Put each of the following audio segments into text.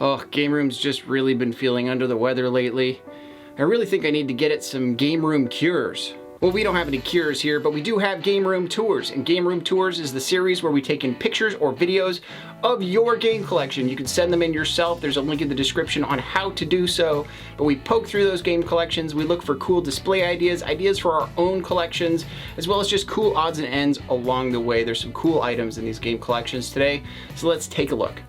Oh, Gameroom's just really been feeling under the weather lately. I really think I need to get it some game room cures. Well, we don't have any cures here, but we do have Game Room Tours. And Game Room Tours is the series where we take in pictures or videos of your game collection. You can send them in yourself. There's a link in the description on how to do so. But we poke through those game collections. We look for cool display ideas, ideas for our own collections, as well as just cool odds and ends along the way. There's some cool items in these game collections today. So let's take a look.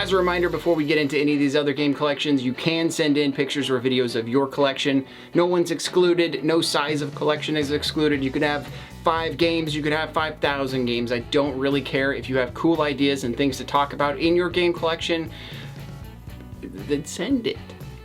As a reminder, before we get into any of these other game collections, you can send in pictures or videos of your collection. No one's excluded, no size of collection is excluded. You could have 5 games, you could have 5,000 games. I don't really care. If you have cool ideas and things to talk about in your game collection, then send it.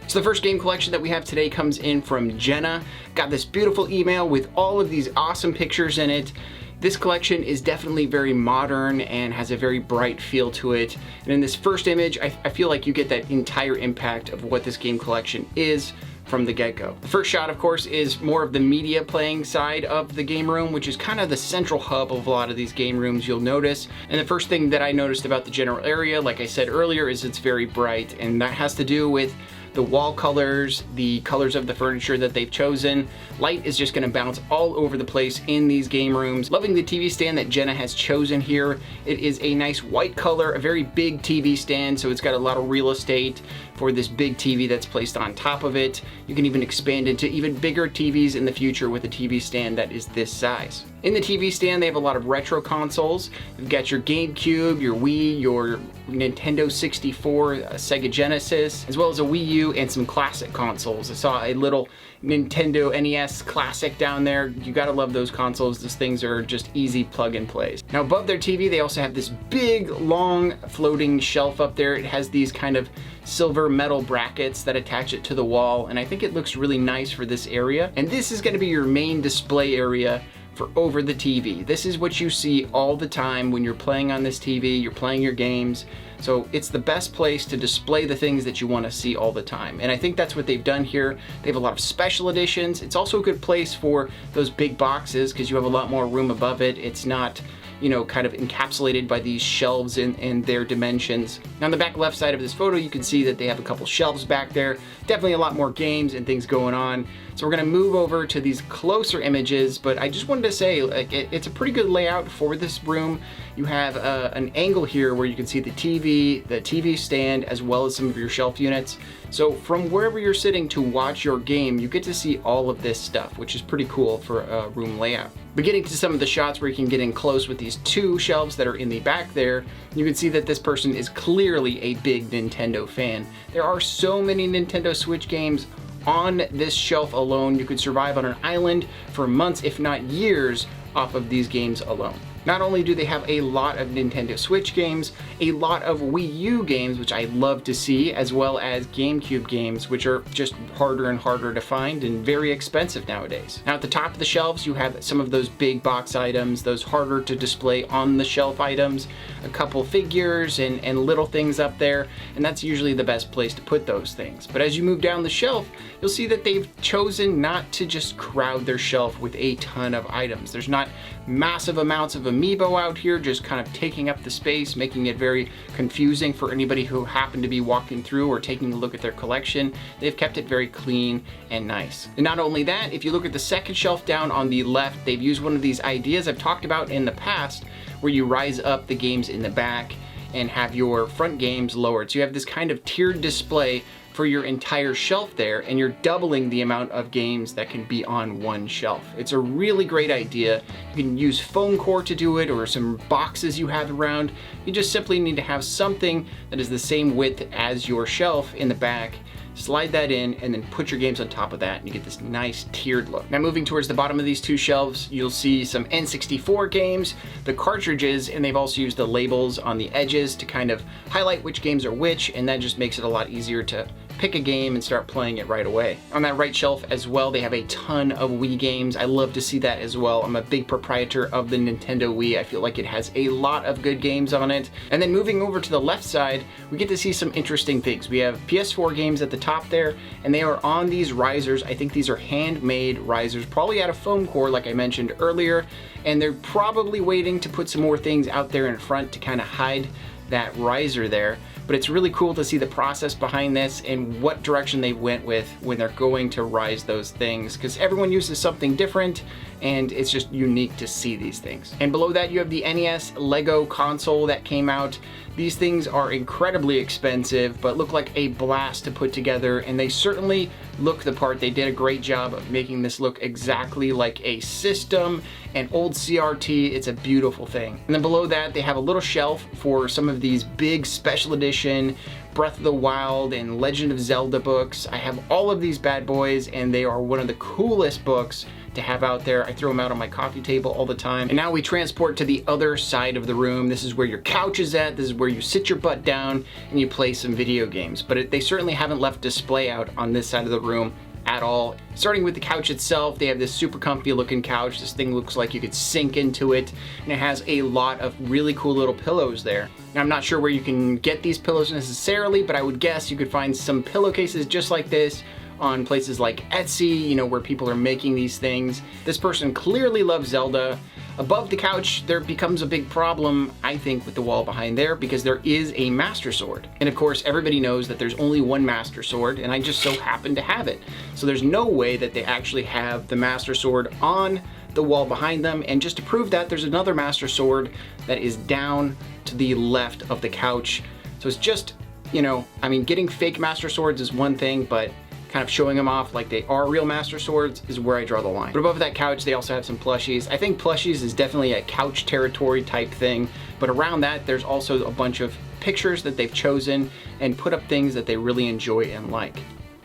So the first game collection that we have today comes in from Jenna. Got this beautiful email with all of these awesome pictures in it. This collection is definitely very modern and has a very bright feel to it. And in this first image, I feel like you get that entire impact of what this game collection is from the get-go. The first shot, of course, is more of the media playing side of the game room, which is kind of the central hub of a lot of these game rooms, you'll notice. And the first thing that I noticed about the general area, like I said earlier, is it's very bright, and that has to do with the wall colors, the colors of the furniture that they've chosen. Light is just gonna bounce all over the place in these game rooms. Loving the TV stand that Jenna has chosen here. It is a nice white color, a very big TV stand, so it's got a lot of real estate for this big TV that's placed on top of it. You can even expand into even bigger TVs in the future with a TV stand that is this size. In the TV stand, they have a lot of retro consoles. You've got your GameCube, your Wii, your Nintendo 64, Sega Genesis, as well as a Wii U and some classic consoles. I saw a little Nintendo NES Classic down there. You gotta love those consoles. Those things are just easy plug and plays. Now above their TV, they also have this big, long floating shelf up there. It has these kind of silver metal brackets that attach it to the wall, and I think it looks really nice for this area. And this is gonna be your main display area for over the TV. This is what you see all the time when you're playing on this TV, you're playing your games. So it's the best place to display the things that you want to see all the time. And I think that's what they've done here. They have a lot of special editions. It's also a good place for those big boxes because you have a lot more room above it. It's not, you know, kind of encapsulated by these shelves in their dimensions. Now on the back left side of this photo, you can see that they have a couple shelves back there. Definitely a lot more games and things going on. So we're gonna move over to these closer images, but I just wanted to say, like, it's a pretty good layout for this room. You have an angle here where you can see the TV stand, as well as some of your shelf units. So from wherever you're sitting to watch your game, you get to see all of this stuff, which is pretty cool for a room layout. Beginning to some of the shots where you can get in close with these 2 shelves that are in the back there, you can see that this person is clearly a big Nintendo fan. There are so many Nintendo Switch games on this shelf alone. You could survive on an island for months, if not years, off of these games alone. Not only do they have a lot of Nintendo Switch games, a lot of Wii U games, which I love to see, as well as GameCube games, which are just harder and harder to find and very expensive nowadays. Now at the top of the shelves, you have some of those big box items, those harder to display on the shelf items, a couple figures and little things up there, and that's usually the best place to put those things. But as you move down the shelf, you'll see that they've chosen not to just crowd their shelf with a ton of items. There's not massive amounts of amiibo out here just kind of taking up the space, making it very confusing for anybody who happened to be walking through or taking a look at their collection. They've kept it very clean and nice. And not only that, if you look at the second shelf down on the left, they've used one of these ideas I've talked about in the past where you rise up the games in the back and have your front games lowered. So you have this kind of tiered display for your entire shelf there, and you're doubling the amount of games that can be on one shelf. It's a really great idea. You can use foam core to do it, or some boxes you have around. You just simply need to have something that is the same width as your shelf in the back. Slide that in and then put your games on top of that and you get this nice tiered look. Now moving towards the bottom of these 2 shelves, you'll see some N64 games, the cartridges, and they've also used the labels on the edges to kind of highlight which games are which, and that just makes it a lot easier to pick a game and start playing it right away. On that right shelf as well, they have a ton of Wii games. I love to see that as well. I'm a big proprietor of the Nintendo Wii. I feel like it has a lot of good games on it. And then moving over to the left side, we get to see some interesting things. We have PS4 games at the top there, and they are on these risers. I think these are handmade risers, probably out of foam core like I mentioned earlier, and they're probably waiting to put some more things out there in front to kind of hide that riser there. But it's really cool to see the process behind this and what direction they went with when they're going to rise those things, because everyone uses something different and it's just unique to see these things. And below that you have the NES Lego console that came out. These things are incredibly expensive but look like a blast to put together, and they certainly look the part. They did a great job of making this look exactly like a system, an old CRT. It's a beautiful thing. And then below that they have a little shelf for some of these big special edition Breath of the Wild and Legend of Zelda books. I have all of these bad boys and they are one of the coolest books to have out there. I throw them out on my coffee table all the time. And now we transport to the other side of the room. This is where your couch is at. This is where you sit your butt down and you play some video games. But they certainly haven't left display out on this side of the room at all. Starting with the couch itself, they have this super comfy looking couch. This thing looks like you could sink into it, and it has a lot of really cool little pillows there. Now, I'm not sure where you can get these pillows necessarily, but I would guess you could find some pillowcases just like this on places like Etsy, you know, where people are making these things. This person clearly loves Zelda. Above the couch, there becomes a big problem, I think, with the wall behind there, because there is a Master Sword. And of course, everybody knows that there's only one Master Sword, and I just so happen to have it. So there's no way that they actually have the Master Sword on the wall behind them. And just to prove that, there's another Master Sword that is down to the left of the couch. So it's just, you know, I mean, getting fake Master Swords is one thing, but kind of showing them off like they are real Master Swords is where I draw the line. But above that couch, they also have some plushies. I think plushies is definitely a couch territory type thing, but around that, there's also a bunch of pictures that they've chosen and put up things that they really enjoy and like.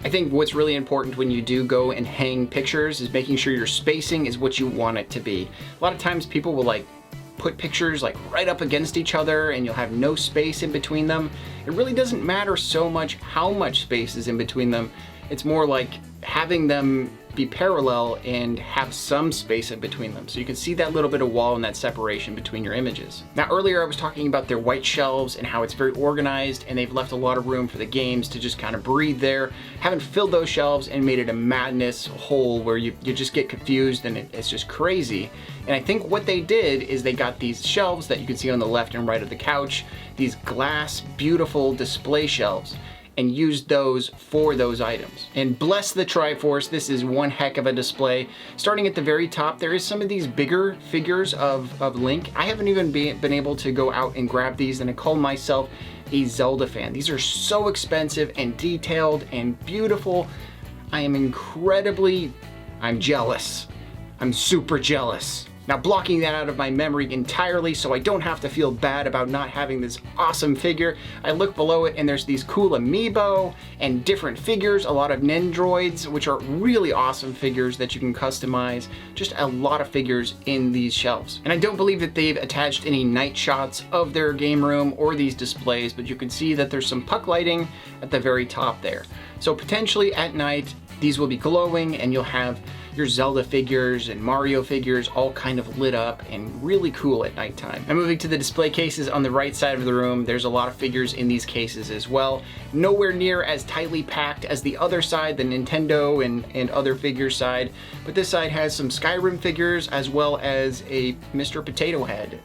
I think what's really important when you do go and hang pictures is making sure your spacing is what you want it to be. A lot of times people will like put pictures like right up against each other and you'll have no space in between them. It really doesn't matter so much how much space is in between them. It's more like having them be parallel and have some space in between them, so you can see that little bit of wall and that separation between your images. Now earlier I was talking about their white shelves and how it's very organized, and they've left a lot of room for the games to just kind of breathe there. Haven't filled those shelves and made it a madness hole where you just get confused and it's just crazy. And I think what they did is they got these shelves that you can see on the left and right of the couch, these glass beautiful display shelves, and used those for those items. And bless the Triforce, this is one heck of a display. Starting at the very top, there is some of these bigger figures of Link. I haven't even been able to go out and grab these, and I call myself a Zelda fan. These are so expensive and detailed and beautiful. I'm jealous. I'm super jealous. Now, blocking that out of my memory entirely so I don't have to feel bad about not having this awesome figure, I look below it and there's these cool amiibo and different figures, a lot of Nendroids, which are really awesome figures that you can customize. Just a lot of figures in these shelves. And I don't believe that they've attached any night shots of their game room or these displays, but you can see that there's some puck lighting at the very top there. So potentially at night, these will be glowing and you'll have your Zelda figures and Mario figures all kind of lit up and really cool at nighttime. Now moving to the display cases on the right side of the room, there's a lot of figures in these cases as well. Nowhere near as tightly packed as the other side, the Nintendo and other figure side, but this side has some Skyrim figures as well as a Mr. Potato Head.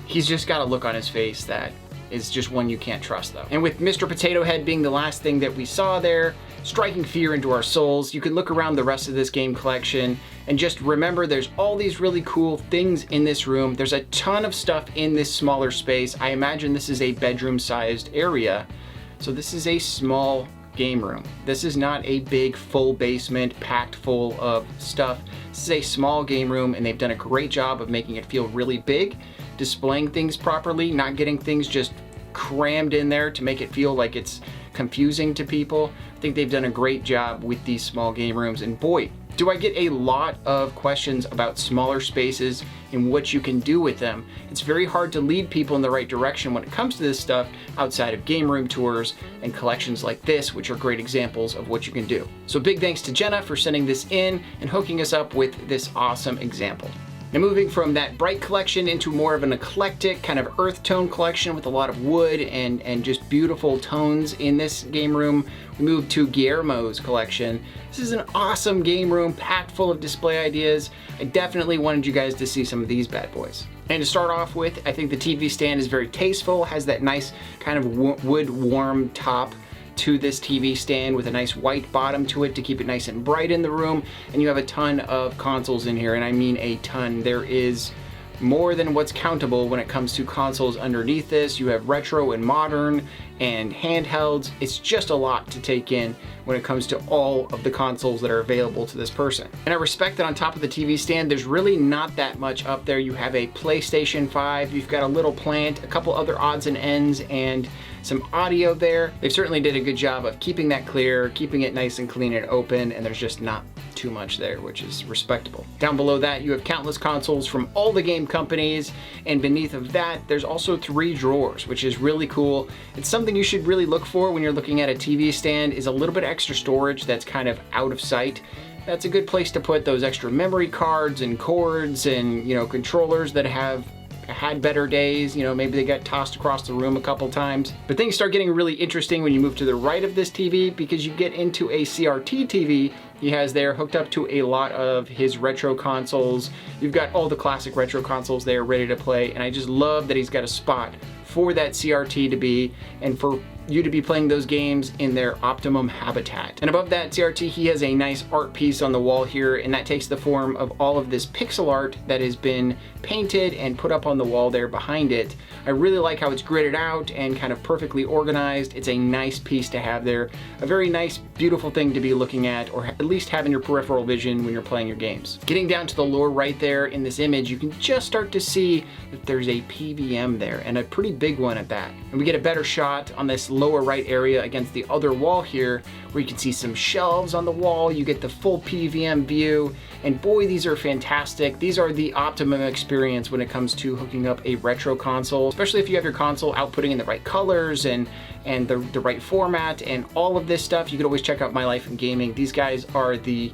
He's just got a look on his face that is just one you can't trust though. And with Mr. Potato Head being the last thing that we saw there, striking fear into our souls, you can look around the rest of this game collection and just remember there's all these really cool things in this room. There's a ton of stuff in this smaller space. I imagine this is a bedroom sized area. So this is a small game room. This is not a big full basement packed full of stuff. This is a small game room and they've done a great job of making it feel really big, displaying things properly, not getting things just crammed in there to make it feel like it's confusing to people. I think they've done a great job with these small game rooms, and boy, Do I get a lot of questions about smaller spaces and what you can do with them? It's very hard to lead people in the right direction when it comes to this stuff outside of game room tours and collections like this, which are great examples of what you can do. So big thanks to Jenna for sending this in and hooking us up with this awesome example. Now moving from that bright collection into more of an eclectic kind of earth tone collection with a lot of wood and just beautiful tones in this game room, we move to Guillermo's collection. This is an awesome game room packed full of display ideas. I definitely wanted you guys to see some of these bad boys. And to start off with, I think the TV stand is very tasteful, has that nice kind of wood warm top to this TV stand with a nice white bottom to it to keep it nice and bright in the room. And you have a ton of consoles in here, and I mean a ton. There is more than what's countable when it comes to consoles underneath this. You have retro and modern and handhelds. It's just a lot to take in when it comes to all of the consoles that are available to this person. And I respect that on top of the TV stand, there's really not that much up there. You have a PlayStation 5, you've got a little plant, a couple other odds and ends, and some audio there. They certainly did a good job of keeping that clear, keeping it nice and clean and open, and there's just not too much there, which is respectable. Down below that, you have countless consoles from all the game companies, and beneath of that, there's also 3 drawers, which is really cool. It's something you should really look for when you're looking at a TV stand, is a little bit extra storage that's kind of out of sight. That's a good place to put those extra memory cards and cords and, you know, controllers that have had better days, you know, maybe they got tossed across the room a couple times. But things start getting really interesting when you move to the right of this TV, because you get into a CRT TV he has there hooked up to a lot of his retro consoles. You've got all the classic retro consoles there ready to play, and I just love that he's got a spot for that CRT to be, and for you to be playing those games in their optimum habitat. And above that CRT, he has a nice art piece on the wall here, and that takes the form of all of this pixel art that has been painted and put up on the wall there behind it. I really like how it's gridded out and kind of perfectly organized. It's a nice piece to have there. A very nice, beautiful thing to be looking at, or at least have in your peripheral vision when you're playing your games. Getting down to the lower right there in this image, you can just start to see that there's a PVM there, and a pretty big one at that. And we get a better shot on this lower right area against the other wall here, where you can see some shelves on the wall. You get the full PVM view, and boy, these are fantastic. These are the optimum experience when it comes to hooking up a retro console, especially if you have your console outputting in the right colors and the right format and all of this stuff. You can always check out My Life in Gaming. These guys are the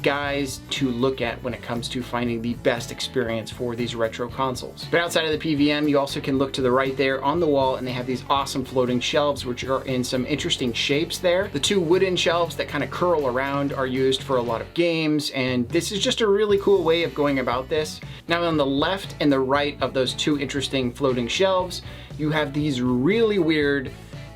guys to look at when it comes to finding the best experience for these retro consoles. But outside of the PVM, you also can look to the right there on the wall, and they have these awesome floating shelves which are in some interesting shapes there. The 2 wooden shelves that kind of curl around are used for a lot of games, and this is just a really cool way of going about this. Now on the left and the right of those 2 interesting floating shelves, you have these really weird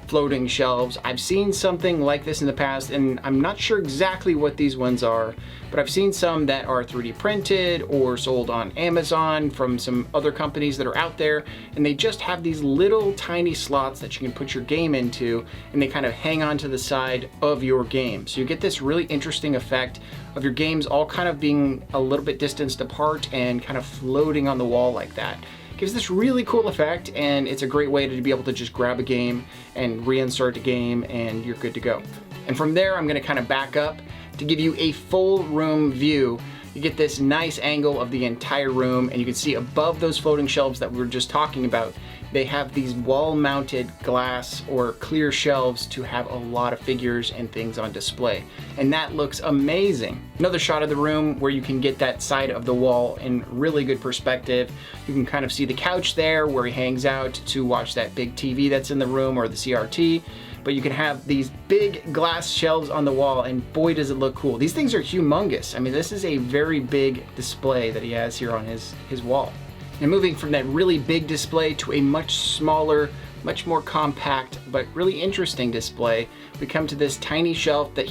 floating shelves. I've seen something like this in the past, and I'm not sure exactly what these ones are, but I've seen some that are 3D printed or sold on Amazon from some other companies that are out there, and they just have these little tiny slots that you can put your game into, and they kind of hang on to the side of your game. So you get this really interesting effect of your games all kind of being a little bit distanced apart and kind of floating on the wall like that. Gives this really cool effect, and it's a great way to be able to just grab a game and reinsert a game, and you're good to go. And from there, I'm gonna kind of back up to give you a full room view. You get this nice angle of the entire room, and you can see above those floating shelves that we were just talking about, they have these wall-mounted glass or clear shelves to have a lot of figures and things on display. And that looks amazing. Another shot of the room where you can get that side of the wall in really good perspective. You can kind of see the couch there where he hangs out to watch that big TV that's in the room, or the CRT. But you can have these big glass shelves on the wall, and boy does it look cool. These things are humongous. I mean, this is a very big display that he has here on his wall. And moving from that really big display to a much smaller, much more compact, but really interesting display, we come to this tiny shelf that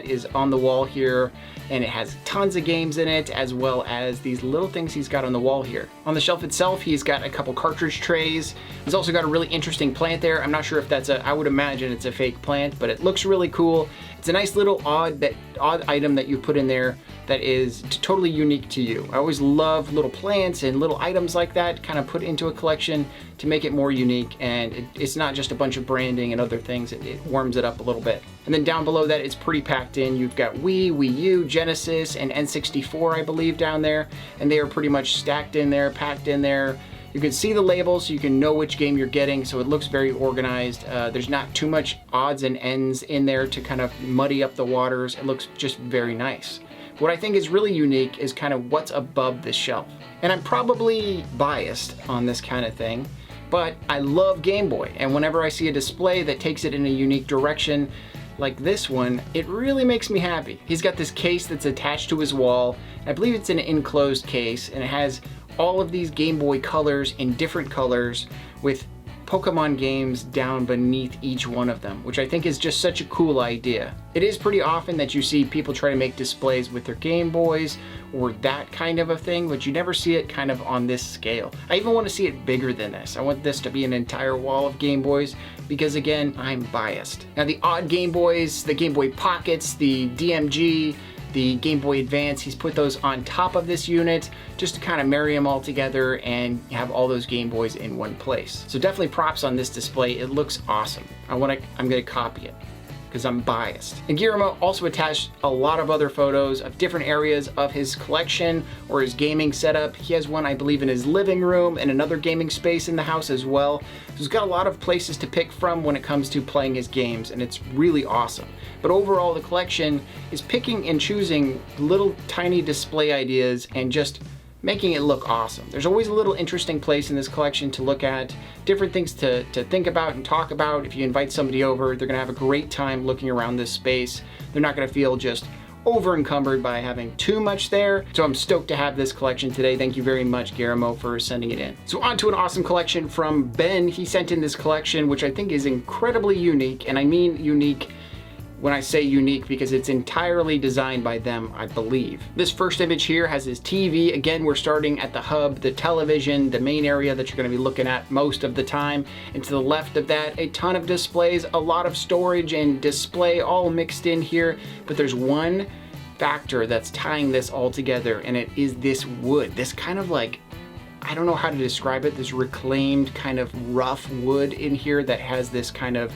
is on the wall here, and it has tons of games in it, as well as these little things he's got on the wall here. On the shelf itself, he's got a couple cartridge trays. He's also got a really interesting plant there. I'm not sure if that's I would imagine it's a fake plant, but it looks really cool. It's a nice little odd that odd item that you put in there that is totally unique to you. I always love little plants and little items like that kind of put into a collection to make it more unique, and it's not just a bunch of branding and other things. It warms it up a little bit. And then down below that, it's pretty packed in. You've got Wii, Wii U, Genesis, and N64, I believe, down there, and they are pretty much stacked in there, packed in there. You can see the labels so you can know which game you're getting, so it looks very organized. There's not too much odds and ends in there to kind of muddy up the waters. It looks just very nice. What I think is really unique is kind of what's above this shelf. And I'm probably biased on this kind of thing, but I love Game Boy, and whenever I see a display that takes it in a unique direction, like this one, it really makes me happy. He's got this case that's attached to his wall. I believe it's an enclosed case, and it has all of these Game Boy colors in different colors with Pokemon games down beneath each one of them, which I think is just such a cool idea. It is pretty often that you see people try to make displays with their Game Boys or that kind of a thing, but you never see it kind of on this scale. I even want to see it bigger than this. I want this to be an entire wall of Game Boys because, again, I'm biased. Now, the odd Game Boys, the Game Boy Pockets, the DMG, the Game Boy Advance, he's put those on top of this unit just to kind of marry them all together and have all those Game Boys in one place. So definitely props on this display. It looks awesome. I'm gonna copy it because I'm biased. And Guillermo also attached a lot of other photos of different areas of his collection or his gaming setup. He has one, I believe, in his living room and another gaming space in the house as well. So he's got a lot of places to pick from when it comes to playing his games, and it's really awesome. But overall, the collection is picking and choosing little tiny display ideas and just making it look awesome. There's always a little interesting place in this collection to look at, different things to think about and talk about. If you invite somebody over, they're gonna have a great time looking around this space. They're not gonna feel just over encumbered by having too much there. So I'm stoked to have this collection today. Thank you very much, Guillermo, for sending it in. So on to an awesome collection from Ben. He sent in this collection, which I think is incredibly unique, and I mean unique when I say unique because it's entirely designed by them, I believe. This first image here has his TV. Again, we're starting at the hub, the television, the main area that you're gonna be looking at most of the time. And to the left of that, a ton of displays, a lot of storage and display all mixed in here. But there's one factor that's tying this all together, and it is this wood. This kind of like, I don't know how to describe it, this reclaimed kind of rough wood in here that has this kind of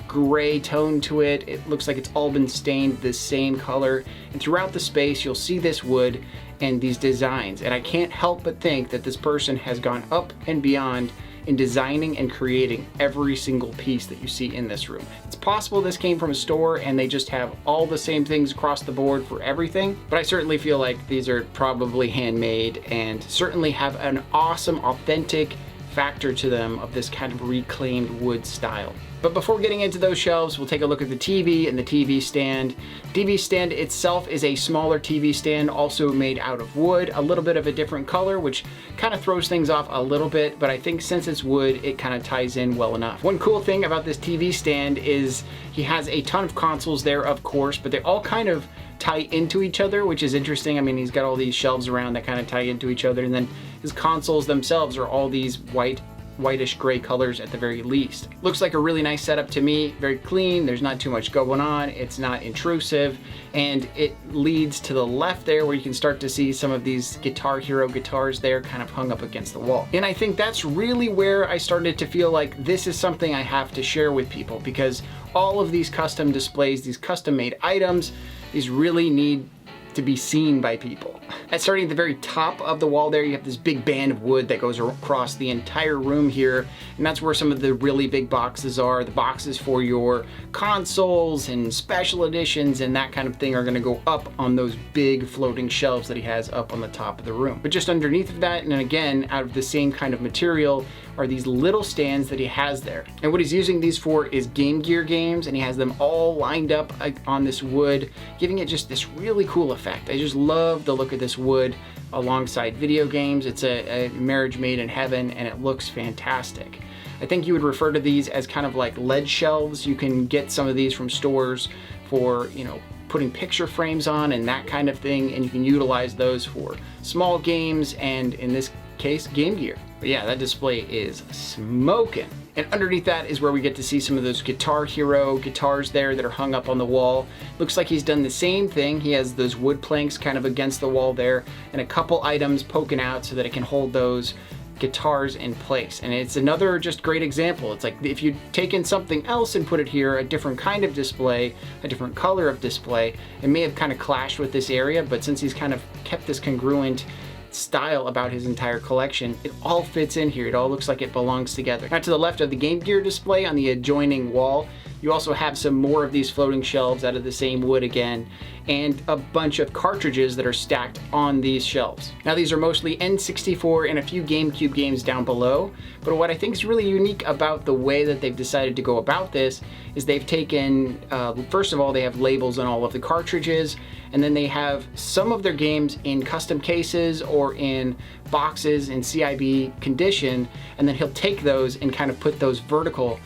gray tone to it. It looks like it's all been stained the same color, and throughout the space you'll see this wood and these designs, and I can't help but think that this person has gone up and beyond in designing and creating every single piece that you see in this room. It's possible this came from a store and they just have all the same things across the board for everything, but I certainly feel like these are probably handmade and certainly have an awesome authentic factor to them of this kind of reclaimed wood style. But before getting into those shelves, we'll take a look at the TV and the TV stand. TV stand itself is a smaller TV stand, also made out of wood, a little bit of a different color, which kind of throws things off a little bit, but I think since it's wood, it kind of ties in well enough. One cool thing about this TV stand is he has a ton of consoles there, of course, but they all kind of tie into each other, which is interesting. I mean, he's got all these shelves around that kind of tie into each other, and then his consoles themselves are all these whitish gray colors at the very least. Looks like a really nice setup to me, very clean, there's not too much going on, it's not intrusive, and it leads to the left there where you can start to see some of these Guitar Hero guitars there kind of hung up against the wall. And I think that's really where I started to feel like this is something I have to share with people, because all of these custom displays, these custom made items, these really need to be seen by people. And starting at the very top of the wall there, you have this big band of wood that goes across the entire room here, and that's where some of the really big boxes are. The boxes for your consoles and special editions and that kind of thing are gonna go up on those big floating shelves that he has up on the top of the room. But just underneath of that, and again, out of the same kind of material, are these little stands that he has there. And what he's using these for is Game Gear games, and he has them all lined up on this wood, giving it just this really cool effect. I just love the look of this wood alongside video games. It's a marriage made in heaven, and it looks fantastic. I think you would refer to these as kind of like lead shelves. You can get some of these from stores for, you know, putting picture frames on and that kind of thing, and you can utilize those for small games and, in this case, Game Gear. But yeah, that display is smoking. And underneath that is where we get to see some of those Guitar Hero guitars there that are hung up on the wall. Looks like he's done the same thing. He has those wood planks kind of against the wall there and a couple items poking out so that it can hold those guitars in place. And it's another just great example. It's like if you'd taken something else and put it here, a different kind of display, a different color of display, it may have kind of clashed with this area, but since he's kind of kept this congruent style about his entire collection, it all fits in here. It all looks like it belongs together. Now to the left of the Game Gear display on the adjoining wall, you also have some more of these floating shelves out of the same wood again, and a bunch of cartridges that are stacked on these shelves. Now these are mostly N64 and a few GameCube games down below, but what I think is really unique about the way that they've decided to go about this is they've taken, first of all, they have labels on all of the cartridges, and then they have some of their games in custom cases or in boxes in CIB condition, and then he'll take those and kind of put those vertical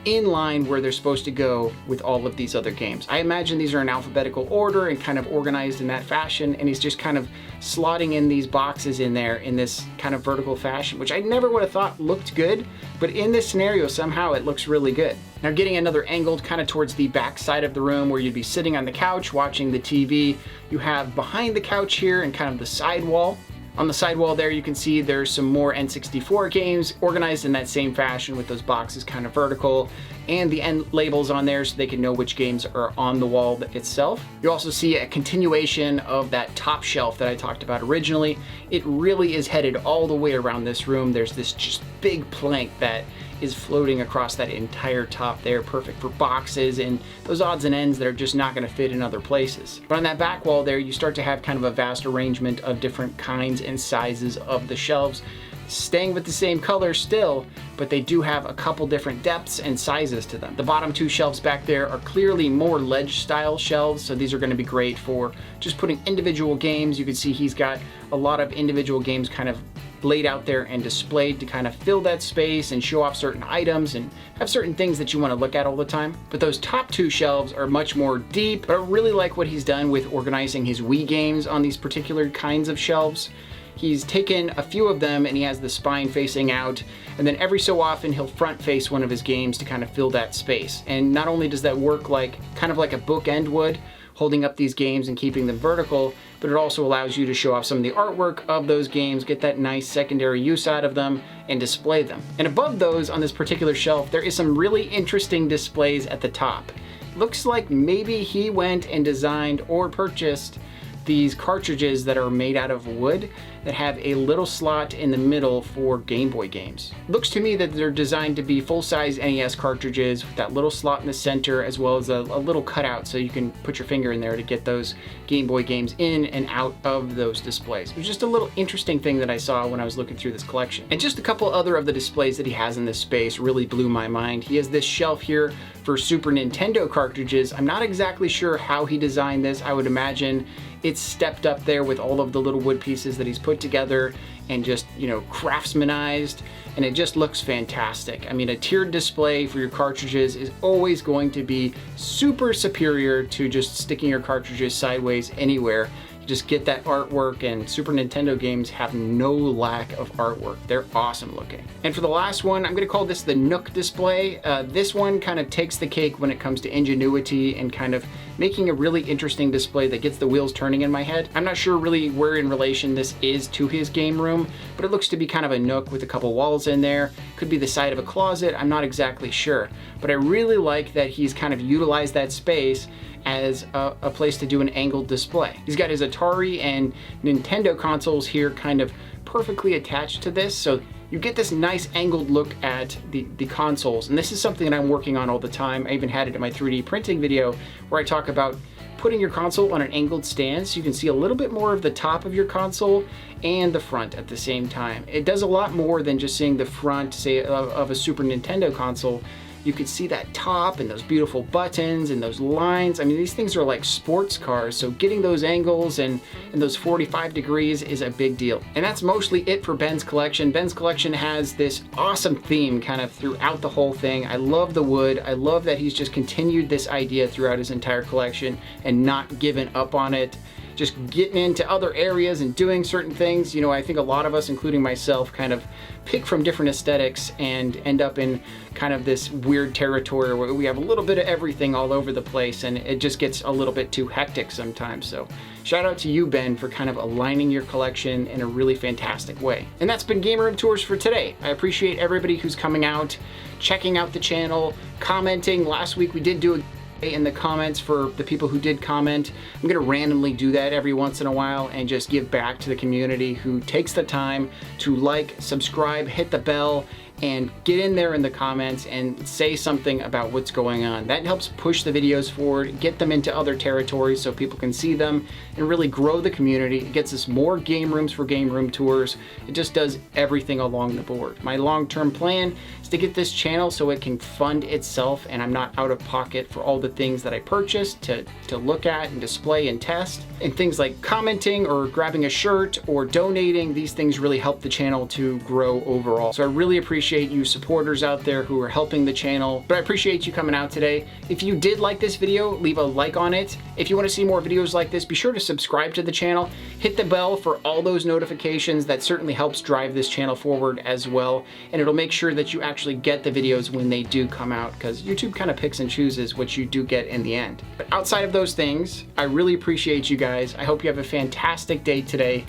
in line where they're supposed to go with all of these other games. I imagine these are in alphabetical order and kind of organized in that fashion, and he's just kind of slotting in these boxes in there in this kind of vertical fashion, which I never would have thought looked good, but in this scenario somehow it looks really good. Now getting another angled kind of towards the back side of the room where you'd be sitting on the couch watching the TV, you have behind the couch here and kind of the side wall. On the sidewall there, you can see there's some more N64 games organized in that same fashion with those boxes kind of vertical and the end labels on there so they can know which games are on the wall itself. You also see a continuation of that top shelf that I talked about originally. It really is headed all the way around this room. There's this just big plank that is floating across that entire top there, perfect for boxes and those odds and ends that are just not going to fit in other places. But on that back wall there, you start to have kind of a vast arrangement of different kinds and sizes of the shelves, staying with the same color still, but they do have a couple different depths and sizes to them. The bottom two shelves back there are clearly more ledge style shelves, so these are going to be great for just putting individual games. You can see he's got a lot of individual games kind of laid out there and displayed to kind of fill that space and show off certain items and have certain things that you want to look at all the time. But those top two shelves are much more deep, but I really like what he's done with organizing his Wii games on these particular kinds of shelves. He's taken a few of them and he has the spine facing out, and then every so often he'll front face one of his games to kind of fill that space. And not only does that work like kind of like a bookend would, holding up these games and keeping them vertical, but it also allows you to show off some of the artwork of those games, get that nice secondary use out of them, and display them. And above those on this particular shelf, there is some really interesting displays at the top. Looks like maybe he went and designed or purchased these cartridges that are made out of wood that have a little slot in the middle for Game Boy games. Looks to me that they're designed to be full-size NES cartridges with that little slot in the center, as well as a little cutout so you can put your finger in there to get those Game Boy games in and out of those displays. It was just a little interesting thing that I saw when I was looking through this collection. And just a couple other of the displays that he has in this space really blew my mind. He has this shelf here for Super Nintendo cartridges. I'm not exactly sure how he designed this. I would imagine it's stepped up there with all of the little wood pieces that he's put together and just, you know, craftsmanized, and it just looks fantastic. I mean, a tiered display for your cartridges is always going to be super superior to just sticking your cartridges sideways anywhere. You just get that artwork, and Super Nintendo games have no lack of artwork. They're awesome looking. And for the last one, I'm gonna call this the Nook display. This one kind of takes the cake when it comes to ingenuity and kind of making a really interesting display that gets the wheels turning in my head. I'm not sure really where in relation this is to his game room, but it looks to be kind of a nook with a couple walls in there. Could be the side of a closet, I'm not exactly sure. But I really like that he's kind of utilized that space as a place to do an angled display. He's got his Atari and Nintendo consoles here kind of perfectly attached to this, so you get this nice angled look at the consoles. And this is something that I'm working on all the time. I even had it in my 3D printing video where I talk about putting your console on an angled stand so you can see a little bit more of the top of your console and the front at the same time. It does a lot more than just seeing the front, say, of a Super Nintendo console. You could see that top and those beautiful buttons and those lines. I mean, these things are like sports cars, so getting those angles and those 45 degrees is a big deal. And that's mostly it for Ben's collection. Ben's collection has this awesome theme kind of throughout the whole thing. I love the wood. I love that he's just continued this idea throughout his entire collection and not given up on it. just getting into other areas and doing certain things. You know, I think a lot of us, including myself, kind of pick from different aesthetics and end up in kind of this weird territory where we have a little bit of everything all over the place, and it just gets a little bit too hectic sometimes. So shout out to you, Ben, for kind of aligning your collection in a really fantastic way. And that's been Gamer Room Tours for today. I appreciate everybody who's coming out, checking out the channel, commenting. Last week we did do a in the comments for the people who did comment. I'm gonna randomly do that every once in a while and just give back to the community who takes the time to like, subscribe, hit the bell, and get in there in the comments and say something about what's going on. That helps push the videos forward, get them into other territories so people can see them, and really grow the community. It gets us more game rooms for Game Room Tours. It just does everything along the board. My long-term plan is to get this channel so it can fund itself and I'm not out of pocket for all the things that I purchased to look at and display and test. And things like commenting or grabbing a shirt or donating, these things really help the channel to grow overall. So I really appreciate you supporters out there who are helping the channel, but I appreciate you coming out today. If you did like this video, leave a like on it. If you want to see more videos like this, be sure to subscribe to the channel, hit the bell for all those notifications. That certainly helps drive this channel forward as well, and it'll make sure that you actually get the videos when they do come out, because YouTube kind of picks and chooses what you do get in the end. But outside of those things, I really appreciate you guys. I hope you have a fantastic day today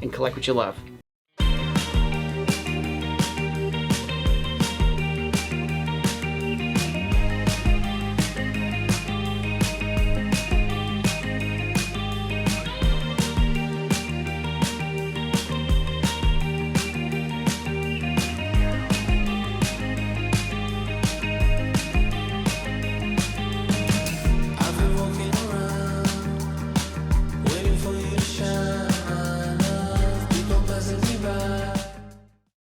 and collect what you love.